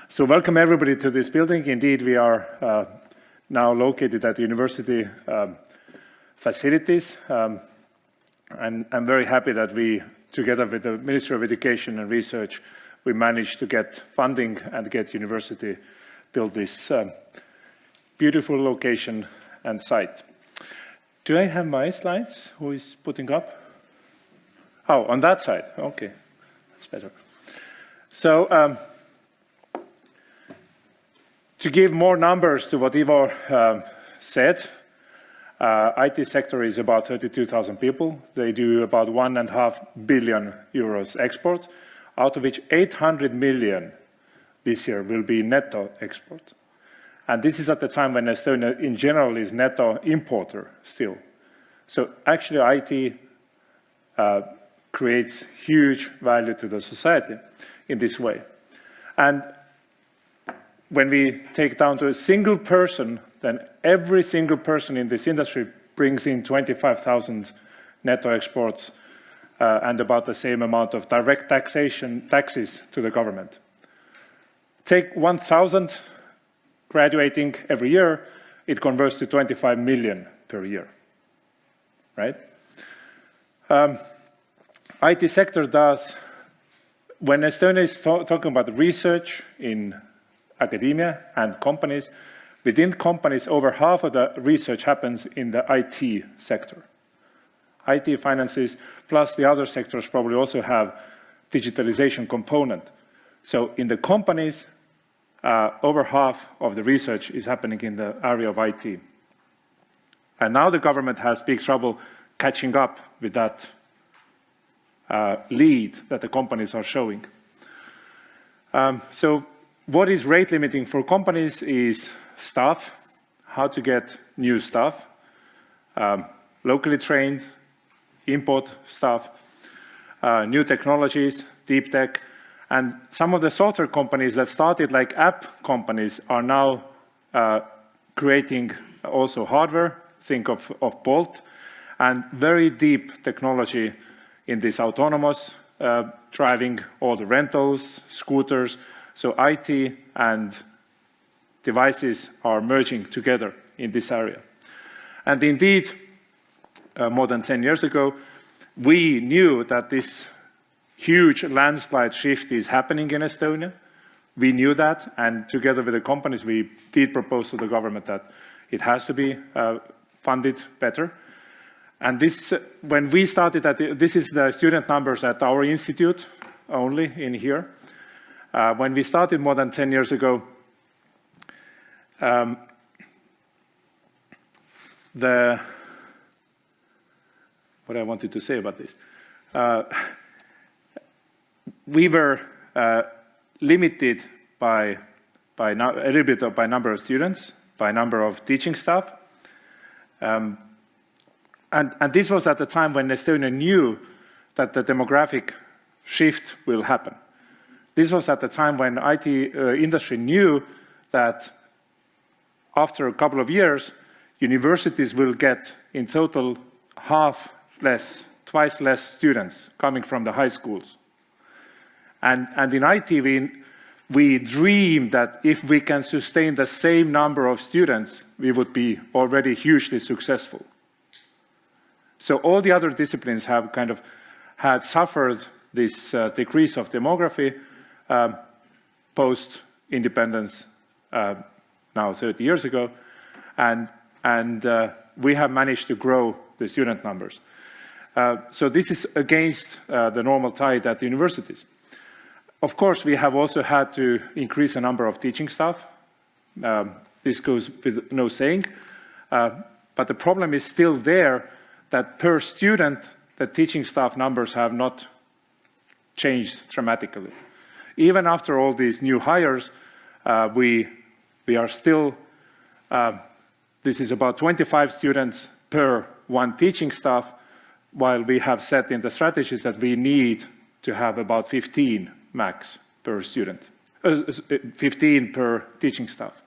So welcome everybody to this building. Indeed, we are now located at the university facilities. And I'm very happy that we, together with the Ministry of Education and Research, we managed to get funding and get university build this beautiful location and site. Do I have my slides? Who is putting up? Oh, on that side. Okay, that's better. So to give more numbers to what Ivo said, IT sector is about 32,000 people. They do about 1.5 billion euros export, out of which 800 million this year will be netto export. And this is at the time when Estonia in general is netto importer still. So actually IT creates huge value to the society in this way. And when we take down to a single person, then every single person in this industry brings in 25,000 netto exports and about the same amount of direct taxes to the government. Take 1,000 graduating every year, it converts to 25 million per year, right? IT sector does, when Estonia is talking about research in academia and companies, within companies, over half of the research happens in the IT sector. IT finances, plus the other sectors probably also have digitalization component. So in the companies, over half of the research is happening in the area of IT. And now the government has big trouble catching up with that lead that the companies are showing. So what is rate limiting for companies is staff, how to get new staff, locally trained, import staff, new technologies, deep tech, and some of the software companies that started like app companies are now creating also hardware, think of Bolt, and very deep technology in this autonomous driving, all the rentals, scooters. So IT and devices are merging together in this area. And indeed, more than 10 years ago, we knew that this huge landslide shift is happening in Estonia. We knew that, and together with the companies, we did propose to the government that it has to be funded better. And this, when we started this is the student numbers at our institute only in here. When we started more than 10 years ago, what I wanted to say about this, we were limited by a little bit by number of students, by number of teaching staff. And this was at the time when Estonia knew that the demographic shift will happen. This was at the time when IT industry knew that after a couple of years, universities will get in total twice less students coming from the high schools. And in IT, we dreamed that if we can sustain the same number of students, we would be already hugely successful. So all the other disciplines have kind of had suffered this decrease of demography post-independence now 30 years ago, and we have managed to grow the student numbers. So this is against the normal tide at the universities. Of course, we have also had to increase the number of teaching staff. This goes with no saying, but the problem is still there that per student, the teaching staff numbers have not changed dramatically. Even after all these new hires, we are still, this is about 25 students per one teaching staff, while we have set in the strategies that we need to have about 15 max per student, 15 per teaching staff.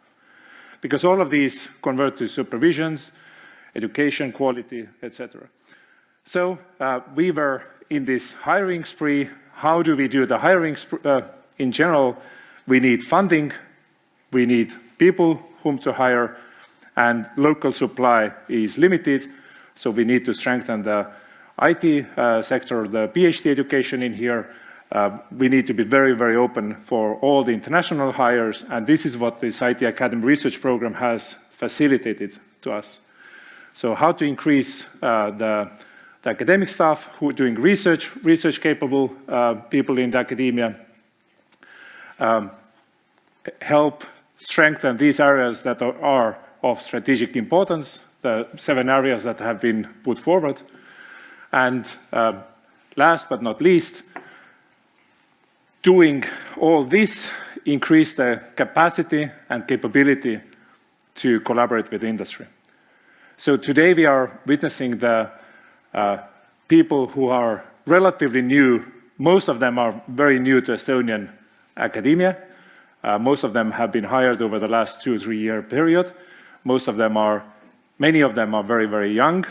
Because all of these convert to supervisions, education, quality, etc. So we were in this hiring spree. How do we do the hiring in general? we need funding, we need people whom to hire, and local supply is limited, so we need to strengthen the IT sector, the PhD education in here. We need to be very, very open for all the international hires, and this is what this IT Academy research program has facilitated to us. So how to increase the academic staff who are doing research capable people in the academia, help strengthen these areas that are of strategic importance, the 7 areas that have been put forward. And last but not least, doing all this increase the capacity and capability to collaborate with the industry. So today we are witnessing the people who are relatively new. Most of them are very new to Estonian academia. Most of them have been hired over the last 2 or 3 year period. Many of them are very, very young,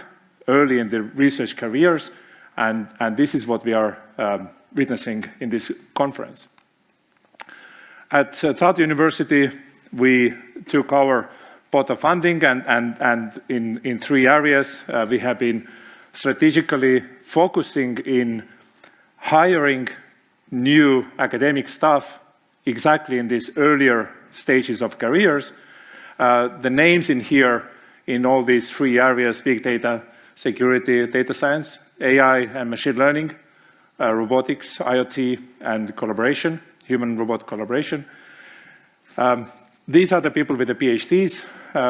early in their research careers, and this is what we are witnessing in this conference. At Tartu University, we took our pot of funding, and in 3 areas, we have been strategically focusing in hiring new academic staff exactly in these earlier stages of careers. The names in here in all these 3 areas: big data, security, data science, AI and machine learning, robotics, IoT, and collaboration, human-robot collaboration. These are the people with the PhDs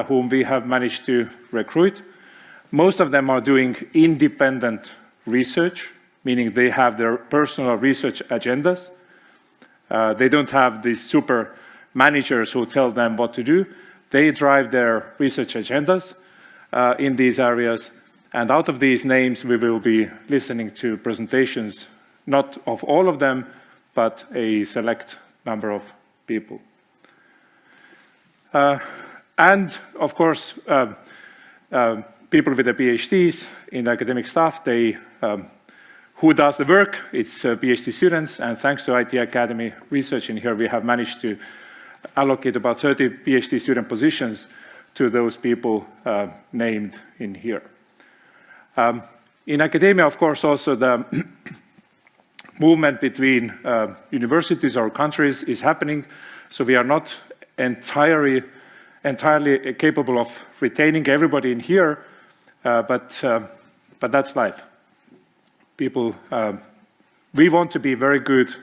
whom we have managed to recruit. Most of them are doing independent research, meaning they have their personal research agendas. They don't have these super managers who tell them what to do. They drive their research agendas in these areas. And out of these names, we will be listening to presentations, not of all of them, but a select number of people. And of course, people with the PhDs in the academic staff, who does the work? It's PhD students, and thanks to IT Academy research in here, we have managed to allocate about 30 PhD student positions to those people named in here. In academia, of course, also the movement between universities or countries is happening, so we are not entirely capable of retaining everybody in here, but that's life. People, we want to be very good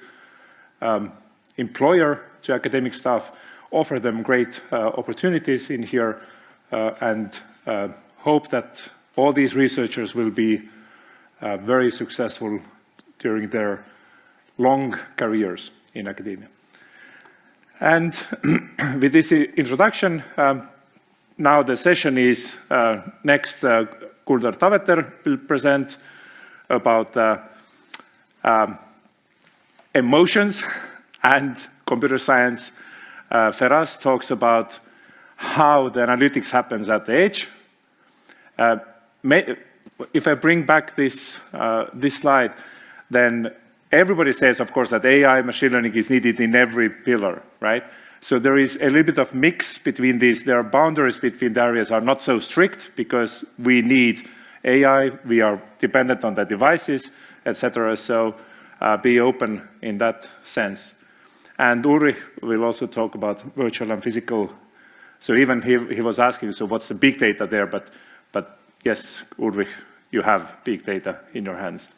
employer to academic staff, offer them great opportunities in here, and hope that all these researchers will be very successful during their long careers in academia. And with this introduction, now the session is next. Kuldar Taveter will present about emotions and computer science. Feras talks about how the analytics happens at the edge. If I bring back this slide, then everybody says, of course, that AI, machine learning is needed in every pillar, right? So there is a little bit of mix between these. There are boundaries between the areas are not so strict because we need AI, we are dependent on the devices, etc. So be open in that sense. And Ulrich will also talk about virtual and physical. So even he was asking, so what's the big data there? But yes, Ulrich, you have big data in your hands.